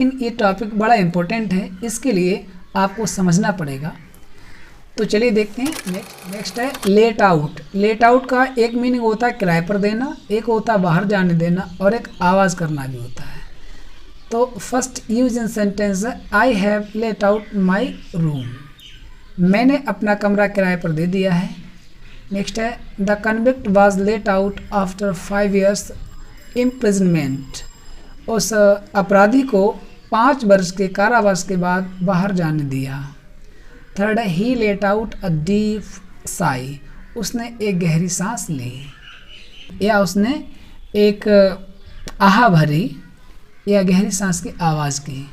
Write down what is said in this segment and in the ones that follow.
ये टॉपिक बड़ा इम्पोर्टेंट है, इसके लिए आपको समझना पड़ेगा। तो चलिए देखते हैं। नेक्स्ट है लेट आउट। लेट आउट का एक मीनिंग होता है किराए पर देना, एक होता है बाहर जाने देना, और एक आवाज़ करना भी होता है। तो फर्स्ट यूज इन सेंटेंस है I have let out my room. मैंने अपना कमरा किराए पर दे दिया है। नेक्स्ट है the convict was let out after 5 years imprisonment. उस अपराधी को 5 वर्ष के कारावास के बाद बाहर जाने दिया। थर्ड है he let out a deep sigh. उसने एक गहरी सांस ली, या उसने एक आहा भरी या गहरी सांस की आवाज़ की।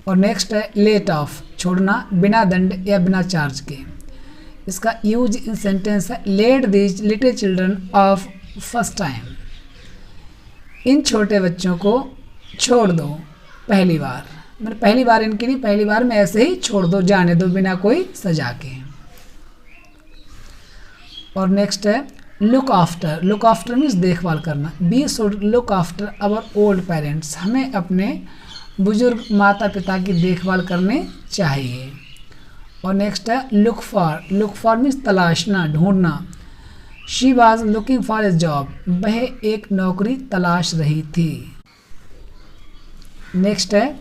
और नेक्स्ट है लेट ऑफ, छोड़ना बिना दंड या बिना चार्ज के। इसका यूज इन सेंटेंस है let these little children of first time. इन छोटे बच्चों को छोड़ दो पहली बार, मतलब पहली बार इनके लिए, पहली बार में ऐसे ही छोड़ दो, जाने दो बिना कोई सजा के। और नेक्स्ट है look after. Look after means देखभाल करना। We should look after our old parents. हमें अपने बुजुर्ग माता पिता की देखभाल करनी चाहिए। और नेक्स्ट है look for. Look for means तलाशना, ढूंढना। She was looking for a job. वह एक नौकरी तलाश रही थी। नेक्स्ट है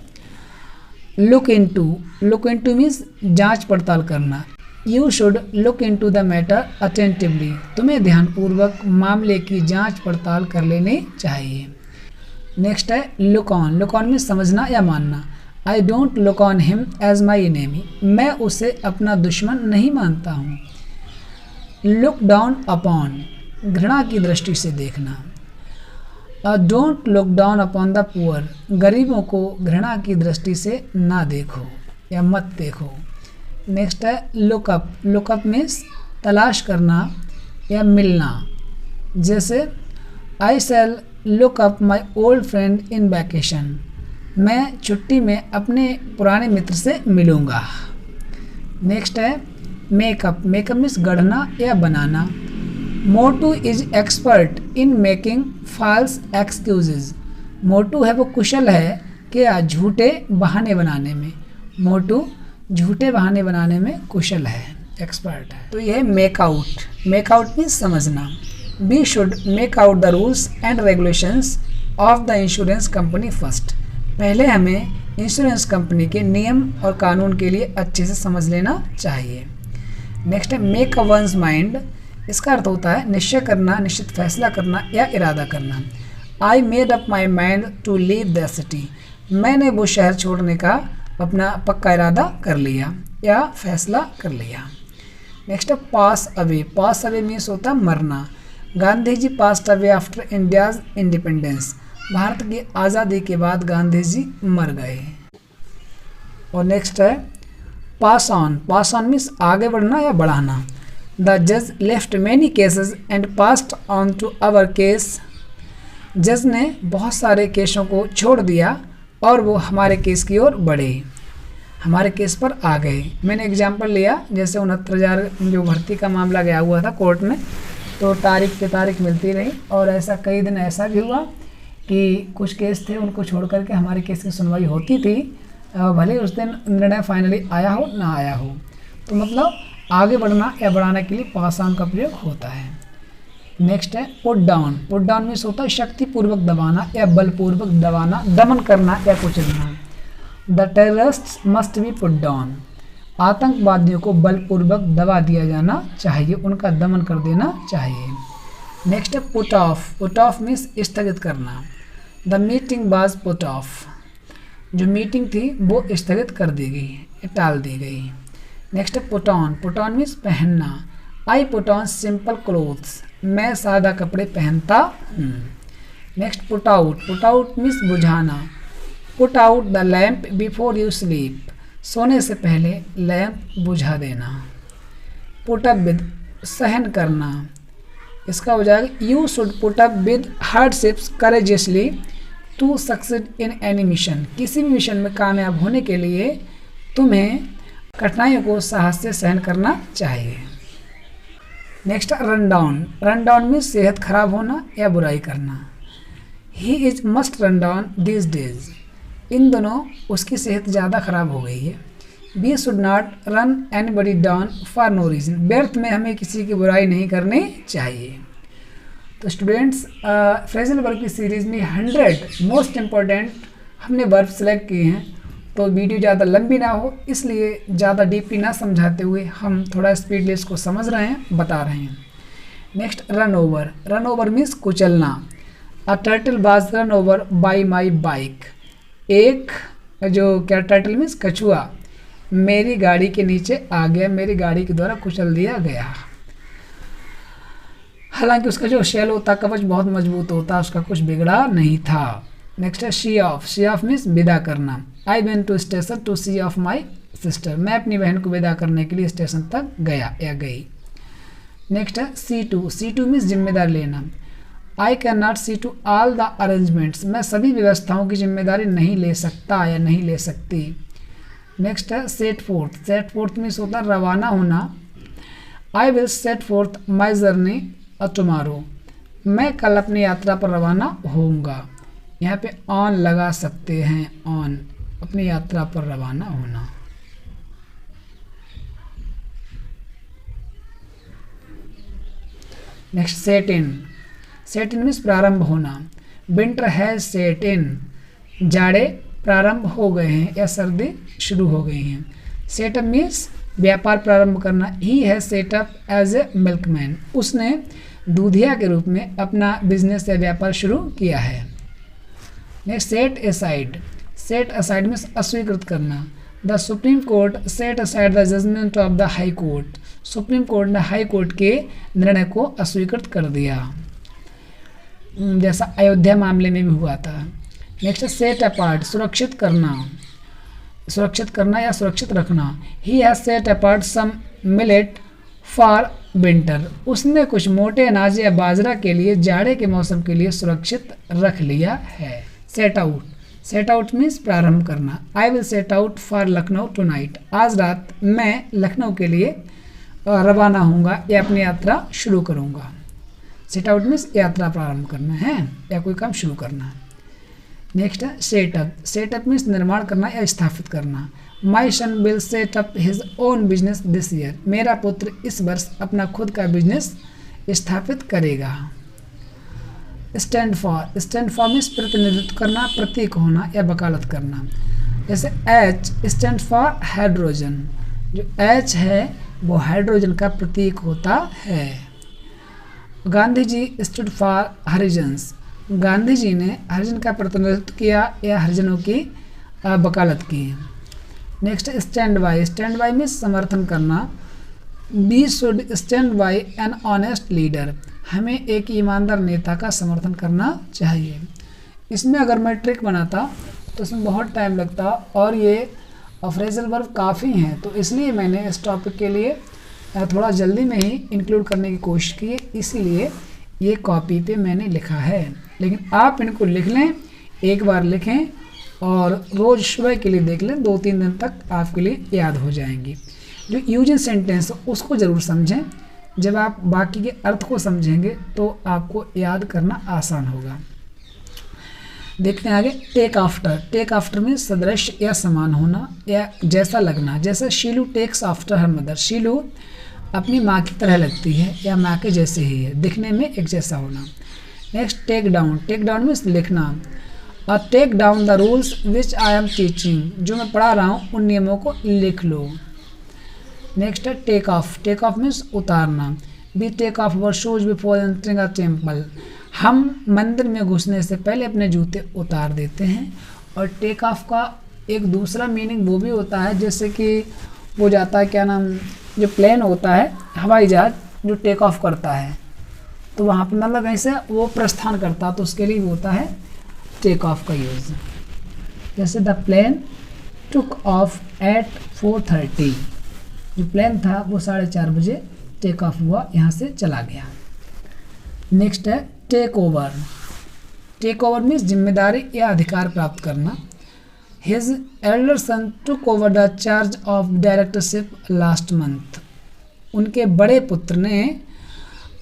look into. Look into means जांच पड़ताल करना। You should look into the matter attentively. तुम्हें ध्यानपूर्वक मामले की जांच पड़ताल कर लेनी चाहिए। नेक्स्ट है look on. Look on means समझना या मानना। I don't look on him as my enemy. मैं उसे अपना दुश्मन नहीं मानता हूँ। लुक डाउन अपॉन, घृणा की दृष्टि से देखना। Don't look down upon the poor. गरीबों को घृणा की दृष्टि से ना देखो या मत देखो। नेक्स्ट है लुकअप। लुकअप मीन्स तलाश करना या मिलना। जैसे I shall look up my old friend in vacation. मैं छुट्टी में अपने पुराने मित्र से मिलूँगा। नेक्स्ट है मेकअप। मेकअप मीन्स गढ़ना या बनाना। Motu is expert in making false excuses. Motu है वो कुशल है कि झूठे बहाने बनाने में। मोटू झूठे बहाने बनाने में कुशल है, एक्सपर्ट है। तो यह make out. Make out means समझना। We should make out the rules and regulations of the insurance company first. पहले हमें इंश्योरेंस कंपनी के नियम और कानून के लिए अच्छे से समझ लेना चाहिए। नेक्स्ट है मेक अ वंस माइंड। इसका अर्थ होता है निश्चय करना, निश्चित फैसला करना या इरादा करना। I made up my mind to leave the city. मैंने वो शहर छोड़ने का अपना पक्का इरादा कर लिया या फैसला कर लिया। नेक्स्ट है pass away. Pass away means होता है मरना। Gandhi ji passed away after India's independence. Bharat की आज़ादी के बाद गांधी जी मर गए। और नेक्स्ट है pass on. Pass on means आगे बढ़ना या बढ़ाना। द जज left many cases and passed on to our case. जज ने बहुत सारे केसों को छोड़ दिया और वो हमारे केस की ओर बढ़े, हमारे केस पर आ गए। मैंने एग्जांपल लिया, जैसे 69,000 जो भर्ती का मामला गया हुआ था कोर्ट में, तो तारीख पे तारीख मिलती रही, और ऐसा कई दिन ऐसा भी हुआ कि कुछ केस थे उनको छोड़ करके हमारे केस की सुनवाई होती थी, भले उस दिन निर्णय फाइनली आया हो ना आया हो। तो मतलब आगे बढ़ना या बढ़ाने के लिए पास ऑन का प्रयोग होता है। नेक्स्ट है put down. Put down means होता है शक्तिपूर्वक दबाना या बलपूर्वक दबाना, दमन करना या कुचलना। The terrorists must be put down. आतंकवादियों को बलपूर्वक दबा दिया जाना चाहिए, उनका दमन कर देना चाहिए। नेक्स्ट है put off. Put off means स्थगित करना। The meeting was put off. जो मीटिंग थी वो स्थगित कर दी गई, टाल दी गई। नेक्स्ट है put on. Put on means पहनना। I put on simple clothes. मैं सादा कपड़े पहनता हूँ। Next put out. Put out means बुझाना। Put out the lamp before you sleep. सोने से पहले लैम्प बुझा देना। पुट अप विद, सहन करना। इसका हो जाएगा you should put up with hardships courageously to succeed in any mission. किसी भी मिशन में कामयाब होने के लिए तुम्हें कठिनाइयों को साहस से सहन करना चाहिए। Next run down. Run down में सेहत खराब होना या बुराई करना। He is must run down this days. इन दोनों उसकी सेहत ज़्यादा ख़राब हो गई है। We should not run anybody down for no reason, व्यर्थ में हमें किसी की बुराई नहीं करनी चाहिए। तो स्टूडेंट्स, फ्रेजल वर्ब की सीरीज़ में 100 मोस्ट इम्पॉर्टेंट हमने वर्ब सेलेक्ट किए हैं। तो वीडियो ज़्यादा लंबी ना हो इसलिए ज़्यादा डीपली ना समझाते हुए हम थोड़ा स्पीडली इसको समझ रहे हैं, बता रहे हैं। Next, run over. Run over means कुचलना। A turtle was run over by my bike. एक जो क्या टर्टल मीन्स कछुआ मेरी गाड़ी के नीचे आ गया, मेरी गाड़ी के द्वारा कुचल दिया गया। हालांकि उसका जो शेल होता, कवच बहुत मजबूत होता, उसका कुछ बिगड़ा नहीं था। नेक्स्ट है see off. See off means विदा करना। I went to station to see off my sister. मैं अपनी बहन को विदा करने के लिए स्टेशन तक गया या गई। नेक्स्ट है see to. See to means जिम्मेदारी लेना। I can not see to all the arrangements. मैं सभी व्यवस्थाओं की जिम्मेदारी नहीं ले सकता या नहीं ले सकती। नेक्स्ट है set fourth. Set fourth means होता है रवाना होना। I will set fourth my journey tomorrow. मैं कल अपनी यात्रा पर रवाना होऊंगा। यहाँ पे ऑन लगा सकते हैं, ऑन, अपनी यात्रा पर रवाना होना। नेक्स्ट सेट इन। सेट इन मीन्स प्रारंभ होना। विंटर हैज सेट इन। जाड़े प्रारंभ हो गए हैं या सर्दी शुरू हो गई हैं। सेटअप मीन्स व्यापार प्रारंभ करना। He has set up as a milkman. उसने दूधिया के रूप में अपना बिजनेस या व्यापार शुरू किया है। Next, set aside. Set aside means अस्वीकृत करना। The supreme court set aside the judgement of the high court. Supreme court ने हाई कोर्ट के निर्णय को अस्वीकृत कर दिया, जैसा अयोध्या मामले में भी हुआ था। Next, set apart. सुरक्षित करना। सुरक्षित करना या सुरक्षित रखना। He has set apart some millet for winter. उसने कुछ मोटे अनाज या बाजरा के लिए जाड़े के मौसम के लिए सुरक्षित रख लिया है। Set out. Set out means प्रारंभ करना। I will set out for Lucknow tonight. आज रात मैं लखनऊ के लिए रवाना होऊंगा या अपनी यात्रा शुरू करूंगा। सेट आउट मीन्स यात्रा प्रारंभ करना है या कोई काम शुरू करना। नेक्स्ट है सेटअप। सेटअप मीन्स निर्माण करना या स्थापित करना। My son will set up his own business this year. मेरा पुत्र इस वर्ष अपना खुद का बिजनेस स्थापित करेगा। Stand for. Stand for means प्रतिनिधित्व करना, प्रतीक होना या वकालत करना। जैसे एच स्टैंड फॉर हाइड्रोजन। जो एच है वो हाइड्रोजन का प्रतीक होता है। Gandhi ji stood for Harijans. Gandhi ji ने हरिजन का प्रतिनिधित्व किया या हरिजनों की वकालत की। Next, stand by. Stand by means समर्थन करना। We should stand by an honest leader. हमें एक ईमानदार नेता का समर्थन करना चाहिए। इसमें अगर मैं ट्रिक बनाता तो इसमें बहुत टाइम लगता और ये फ्रेजल वर्ब काफ़ी हैं, तो इसलिए मैंने इस टॉपिक के लिए थोड़ा जल्दी में ही इंक्लूड करने की कोशिश की, इसीलिए ये कॉपी पे मैंने लिखा है। लेकिन आप इनको लिख लें, एक बार लिखें और रोज़ सुबह के लिए देख लें, 2-3 दिन तक आपके लिए याद हो जाएंगी। जो यूज इन सेंटेंस उसको ज़रूर समझें। जब आप बाकी के अर्थ को समझेंगे तो आपको याद करना आसान होगा। देखते हैं आगे। Take after. टेक आफ्टर में सदृश या समान होना या जैसा लगना। जैसे शीलू टेक्स आफ्टर हर मदर। शीलू अपनी माँ की तरह लगती है या माँ के जैसे ही है, दिखने में एक जैसा होना। Next, take down. Take down means लिखना। और take down the rules which I am teaching. जो मैं पढ़ा रहा हूँ उन नियमों को लिख लो। नेक्स्ट है take off. Take off means उतारना। We take off our shoes before entering a temple. हम मंदिर में घुसने से पहले अपने जूते उतार देते हैं। और टेक ऑफ का एक दूसरा मीनिंग वो भी होता है, जैसे कि वो जाता है, क्या नाम, जो प्लेन होता है, हवाई जहाज जो टेक ऑफ करता है, तो वहाँ पर मतलब ऐसे वो प्रस्थान करता, तो उसके लिए होता है टेक ऑफ का यूज़। जैसे the plane took off at 4:30। जो प्लेन था वो 4:30 बजे टेक ऑफ हुआ, यहाँ से चला गया। नेक्स्ट है take over. Take over means जिम्मेदारी या अधिकार प्राप्त करना। His elder son took over the charge of directorship last month. उनके बड़े पुत्र ने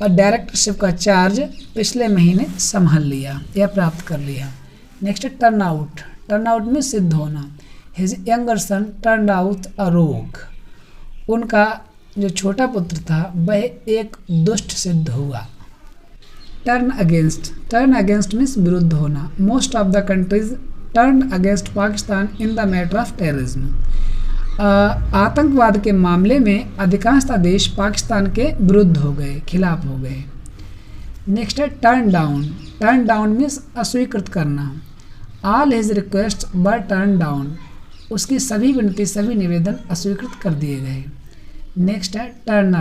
डायरेक्टरशिप का चार्ज पिछले महीने संभाल लिया या प्राप्त कर लिया। Next turn out. Turn out में सिद्ध होना। His younger son turn out a rogue, उनका जो छोटा पुत्र था वह एक दुष्ट सिद्ध हुआ। टर्न अगेंस्ट मीन्स विरुद्ध होना। Most of the countries turn against Pakistan in the matter of terrorism, आतंकवाद के मामले में अधिकांशतः देश पाकिस्तान के विरुद्ध हो गए, खिलाफ हो गए। नेक्स्ट है टर्न डाउन मीन्स अस्वीकृत करना। ऑल हिज रिक्वेस्ट वर टर्न डाउन, उसकी सभी विनती सभी निवेदन अस्वीकृत कर दिए गए। नेक्स्ट है टर्न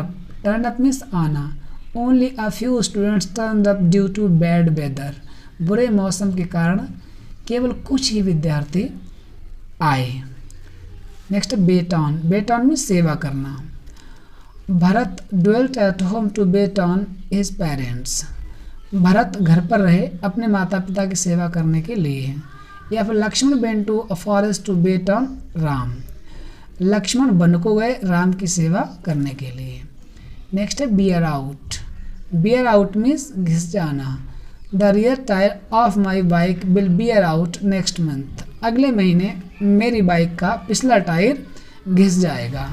अप मीन्स आना। Only a few students turn up due to bad weather, बुरे मौसम के कारण केवल कुछ ही विद्यार्थी आए। नेक्स्ट बेट ऑन मीन्स सेवा करना। Bharat dwelt at home to wait on his parents, Bharat घर पर रहे अपने माता पिता की सेवा करने के लिए। या फिर Lakshman went to a forest to wait on Ram, Lakshman वन को गए राम की सेवा करने के लिए। नेक्स्ट है बियर आउट मीन्स घिस जाना। The rear tyre of my bike will beer out next month, अगले महीने मेरी बाइक का पिछला टायर घिस जाएगा।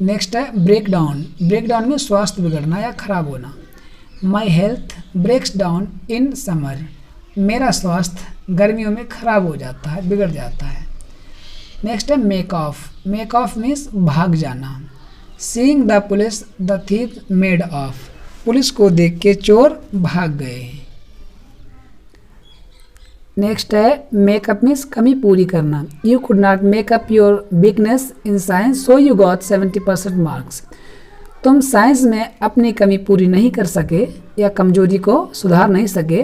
नेक्स्ट है ब्रेक डाउन में स्वास्थ्य बिगड़ना या खराब होना। My health breaks down in summer, मेरा स्वास्थ्य गर्मियों में खराब हो जाता है, बिगड़ जाता है। नेक्स्ट है मेक ऑफ मीन्स भाग जाना। Seeing the police the thief made of, police को देख के चोर भाग गए। नेक्स्ट है मेकअप मीन्स कमी पूरी करना। You could not make up your weakness in science so you got 70% marks, तुम साइंस में अपनी कमी पूरी नहीं कर सके या कमजोरी को सुधार नहीं सके,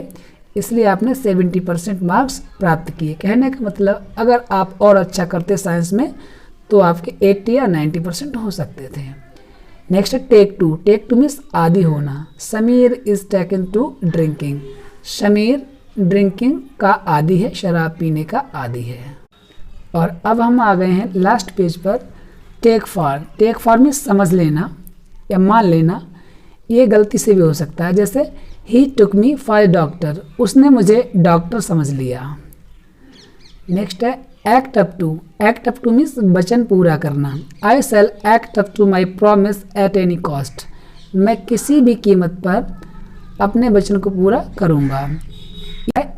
इसलिए आपने 70% मार्क्स प्राप्त किए। कहने का मतलब अगर आप और अच्छा करते साइंस में तो आपके 80 या 90% हो सकते थे। नेक्स्ट है टेक टू मीन्स आदी होना। Sameer is taken to drinking, Sameer drinking का आदी है, शराब पीने का आदी है। और अब हम आ गए हैं लास्ट पेज पर। टेक फॉर मीन्स समझ लेना या मान लेना, ये गलती से भी हो सकता है। जैसे ही टुक मी फॉर डॉक्टर, उसने मुझे डॉक्टर समझ लिया। नेक्स्ट है एक्ट अप टू मीन्स वचन पूरा करना। I shall act up to my promise at any cost, मैं किसी भी कीमत पर अपने वचन को पूरा करूँगा।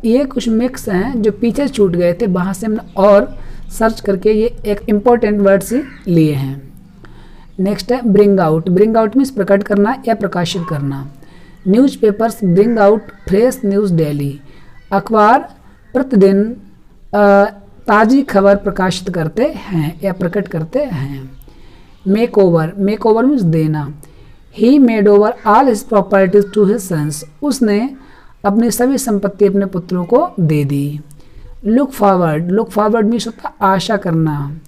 ये कुछ मिक्स हैं जो पीछे छूट गए थे, वहाँ से हमने और सर्च करके ये एक इम्पोर्टेंट वर्ड्स ही लिए हैं। नेक्स्ट है ब्रिंग आउट मीन्स प्रकट करना या प्रकाशित करना। Newspapers bring out fresh news daily, अखबार प्रतिदिन ताज़ी खबर प्रकाशित करते हैं या प्रकट करते हैं। मेक ओवर मीन्स देना। He made over all his properties to his sons, उसने अपनी सभी संपत्ति अपने पुत्रों को दे दी। लुक फॉरवर्ड मीन्स होता है आशा करना।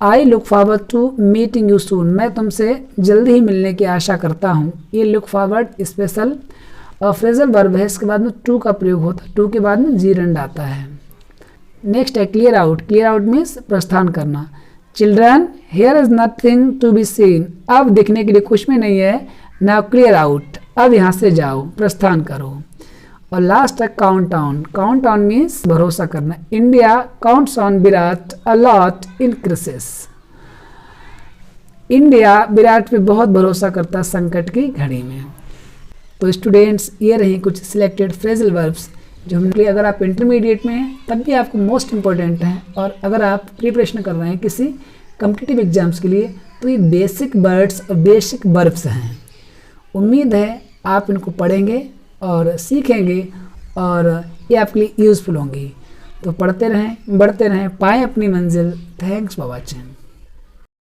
I look forward to meeting you soon, मैं तुमसे जल्दी ही मिलने की आशा करता हूँ। ये look forward special phrasal verb है, इसके बाद में टू का प्रयोग होता है, टू के बाद में जीरंड आता है। नेक्स्ट है क्लियर आउट मीन्स प्रस्थान करना। Children here is nothing to be seen, अब देखने के लिए कुछ भी नहीं है। नाउ क्लियर आउट, अब यहाँ से जाओ, प्रस्थान करो। और लास्ट है काउंट ऑन मीन्स भरोसा करना। India counts on Virat a lot in crisis, India Virat पे बहुत भरोसा करता संकट की घड़ी में। तो स्टूडेंट्स, ये रही कुछ सिलेक्टेड फ्रेजल वर्ब्स जो हमने, अगर आप इंटरमीडिएट में हैं तब भी आपको मोस्ट इंपॉर्टेंट हैं, और अगर आप प्रिपरेशन कर रहे हैं किसी कॉम्पिटिटिव एग्जाम्स के लिए तो ये बेसिक वर्ड्स और बेसिक वर्ब्स हैं। उम्मीद है आप इनको पढ़ेंगे और सीखेंगे और ये आपके लिए यूज़फुल होंगी। तो पढ़ते रहें, बढ़ते रहें, पाएँ अपनी मंजिल। Thanks for watching.